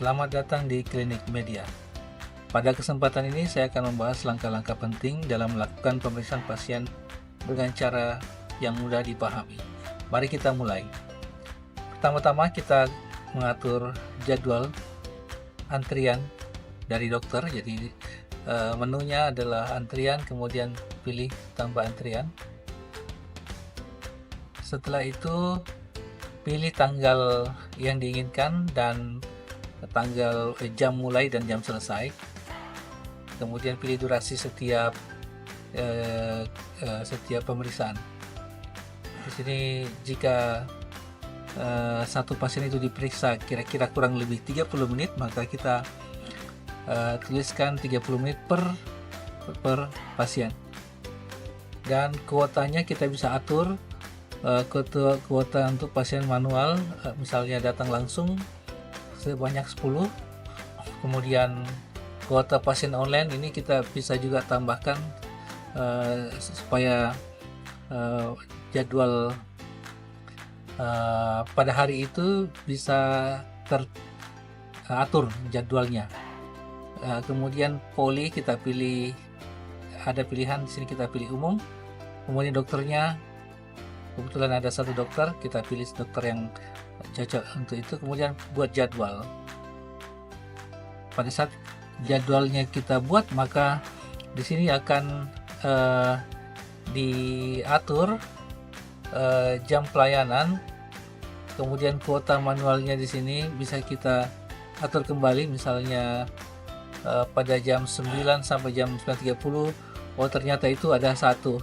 Selamat datang di Klinik Media. Pada kesempatan ini saya akan membahas langkah-langkah penting dalam melakukan pemeriksaan pasien dengan cara yang mudah dipahami. Mari kita mulai. Pertama-tama kita mengatur jadwal antrian dari dokter. Jadi menunya adalah antrian, kemudian pilih tambah antrian. Setelah itu pilih tanggal yang diinginkan dan tanggal jam mulai dan jam selesai. Kemudian pilih durasi setiap pemeriksaan. Di sini jika satu pasien itu diperiksa kira-kira kurang lebih 30 menit, maka kita tuliskan 30 menit per pasien. Dan kuotanya kita bisa atur. Kuota untuk pasien manual misalnya datang langsung sebanyak 10. Kemudian kuota pasien online ini kita bisa juga tambahkan supaya jadwal pada hari itu bisa teratur jadwalnya. Kemudian poli kita pilih, ada pilihan di sini, kita pilih umum. Kemudian dokternya, kebetulan ada satu dokter, kita pilih dokter yang cocok untuk itu. Kemudian buat jadwal. Pada saat jadwalnya kita buat, maka di sini akan diatur jam pelayanan. Kemudian kuota manualnya di sini bisa kita atur kembali, misalnya pada jam 9 sampai jam 9.30. Oh, ternyata itu ada satu,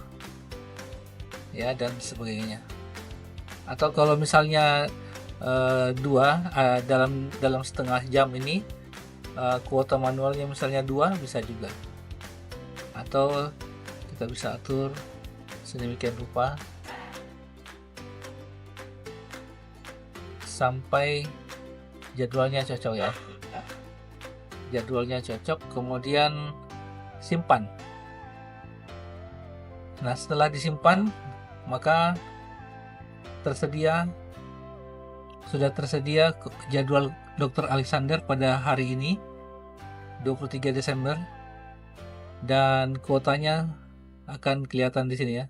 ya, dan sebagainya. Atau kalau misalnya dalam setengah jam ini kuota manualnya misalnya 2, bisa juga. Atau kita bisa atur sedemikian rupa sampai jadwalnya cocok, ya. Jadwalnya cocok, kemudian simpan. Nah, setelah disimpan, maka sudah tersedia jadwal Dr. Alexander pada hari ini 23 Desember, dan kuotanya akan kelihatan di sini, ya.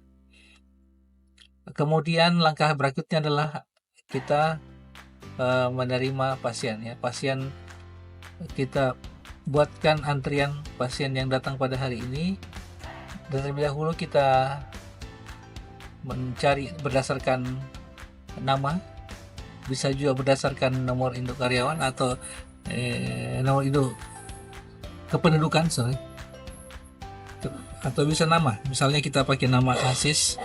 Kemudian langkah berikutnya adalah kita menerima pasien, ya. Pasien kita buatkan antrian pasien yang datang pada hari ini. Dan terlebih dahulu kita mencari berdasarkan nama, bisa juga berdasarkan nomor induk karyawan atau nomor induk kependudukan, atau bisa nama. Misalnya kita pakai nama ASIS.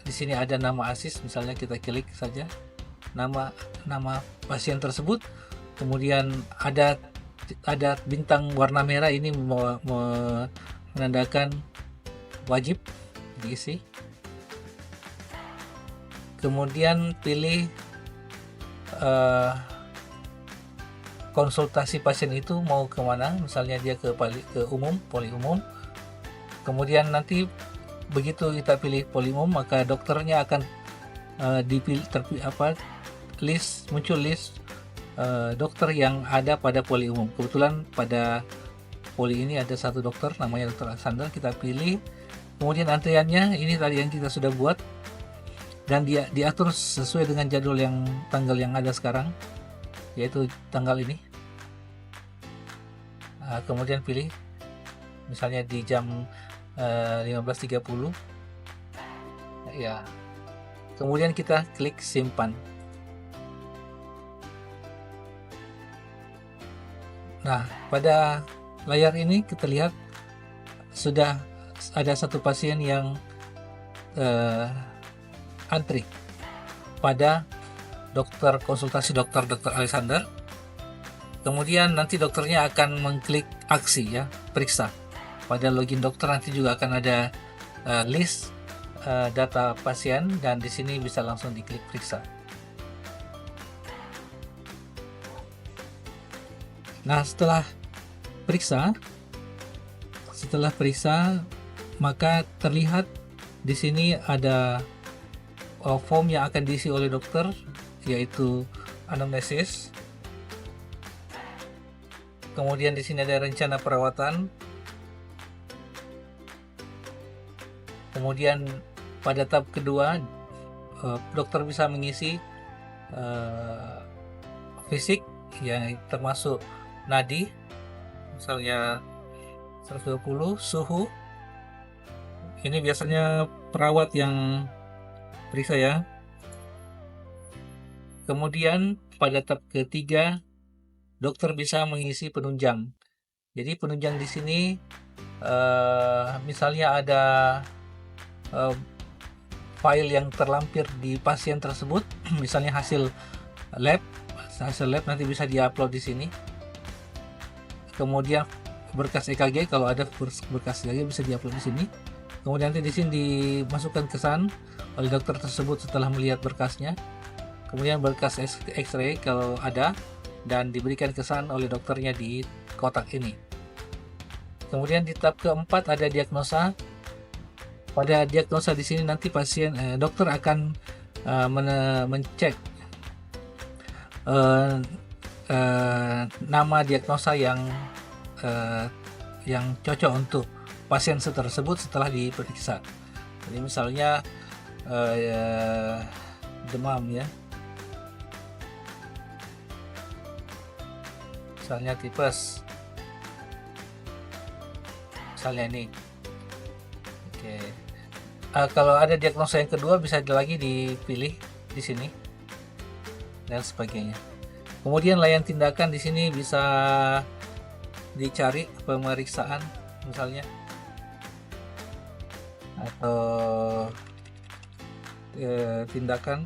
Di sini ada nama ASIS, misalnya kita klik saja nama pasien tersebut. Kemudian ada bintang warna merah, ini menandakan wajib diisi. Kemudian pilih konsultasi pasien itu mau kemana, misalnya dia ke umum, poli umum. Kemudian nanti begitu kita pilih poli umum, maka dokternya akan muncul list dokter yang ada pada poli umum. Kebetulan pada poli ini ada satu dokter, namanya Dr. Alexander. Kita pilih, kemudian antriannya ini tadi yang kita sudah buat, dan dia diatur sesuai dengan jadwal tanggal yang ada sekarang, yaitu tanggal ini. Kemudian pilih misalnya di jam 15.30, ya. Kemudian kita klik simpan. Nah, pada layar ini kita lihat sudah ada satu pasien yang antri pada konsultasi Dr. Alexander. Kemudian nanti dokternya akan mengklik aksi, ya, periksa. Pada login dokter nanti juga akan ada list data pasien, dan di sini bisa langsung diklik periksa. Nah, setelah periksa, maka terlihat di sini ada form yang akan diisi oleh dokter, yaitu anamnesis. Kemudian di sini ada rencana perawatan. Kemudian pada tahap kedua, dokter bisa mengisi fisik yang termasuk nadi, misalnya 120, suhu. Ini biasanya perawat yang periksa ya. Kemudian pada tahap ketiga, dokter bisa mengisi penunjang. Jadi penunjang di sini misalnya ada file yang terlampir di pasien tersebut, misalnya hasil lab nanti bisa diupload di sini. Kemudian berkas EKG, kalau ada berkas EKG bisa diupload di sini. Kemudian nanti di sini dimasukkan kesan oleh dokter tersebut setelah melihat berkasnya. Kemudian berkas X-ray kalau ada, dan diberikan kesan oleh dokternya di kotak ini. Kemudian di tahap keempat ada diagnosa. Pada diagnosa di sini nanti dokter akan mencek nama diagnosa yang cocok untuk pasien tersebut setelah diperiksa. Jadi misalnya demam ya, misalnya tipes, misalnya ini. Oke. Kalau ada diagnosa yang kedua bisa lagi dipilih di sini dan sebagainya. Kemudian layan tindakan di sini bisa dicari pemeriksaan misalnya, atau tindakan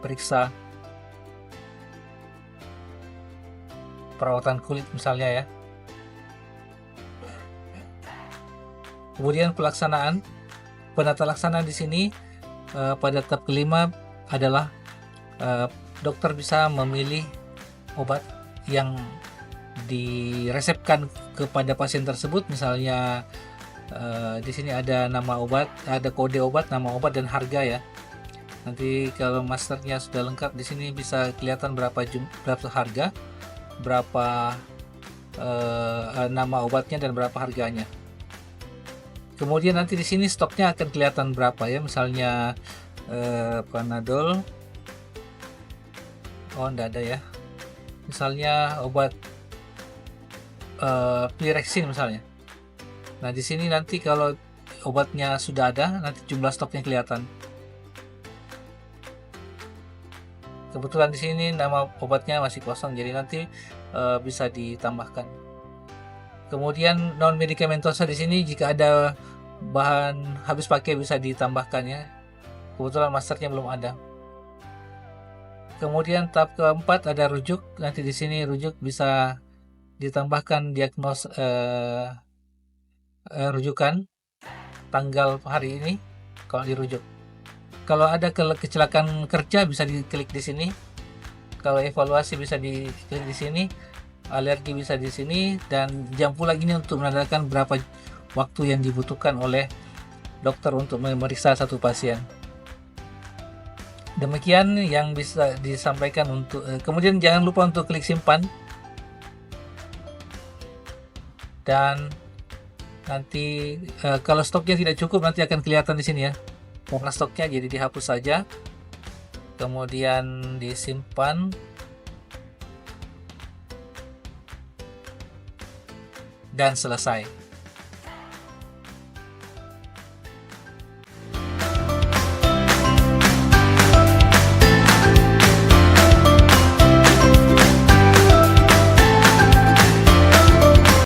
periksa perawatan kulit misalnya ya. Kemudian penata laksanaan di sini pada tahap kelima adalah dokter bisa memilih obat yang diresepkan kepada pasien tersebut. Misalnya di sini ada nama obat, ada kode obat, nama obat dan harga ya. Nanti kalau masternya sudah lengkap di sini bisa kelihatan berapa harga, berapa nama obatnya dan berapa harganya. Kemudian nanti di sini stoknya akan kelihatan berapa ya, misalnya Panadol, enggak ada ya. Misalnya obat Pirexin misalnya. Nah di sini nanti kalau obatnya sudah ada, nanti jumlah stoknya kelihatan. Kebetulan di sini nama obatnya masih kosong, jadi nanti bisa ditambahkan. Kemudian non medikamentosa di sini jika ada bahan habis pakai bisa ditambahkan ya. Kebetulan masternya belum ada. Kemudian tahap keempat ada rujuk. Nanti di sini rujuk bisa ditambahkan rujukan tanggal hari ini kalau dirujuk. Kalau ada kecelakaan kerja bisa diklik di sini. Kalau evaluasi bisa diklik di sini. Alergi bisa di sini, dan jam pulang ini untuk menandakan berapa waktu yang dibutuhkan oleh dokter untuk memeriksa satu pasien. Demikian yang bisa disampaikan untuk kemudian jangan lupa untuk klik simpan, dan nanti kalau stoknya tidak cukup nanti akan kelihatan di sini ya warna stoknya, jadi dihapus saja, kemudian disimpan dan selesai.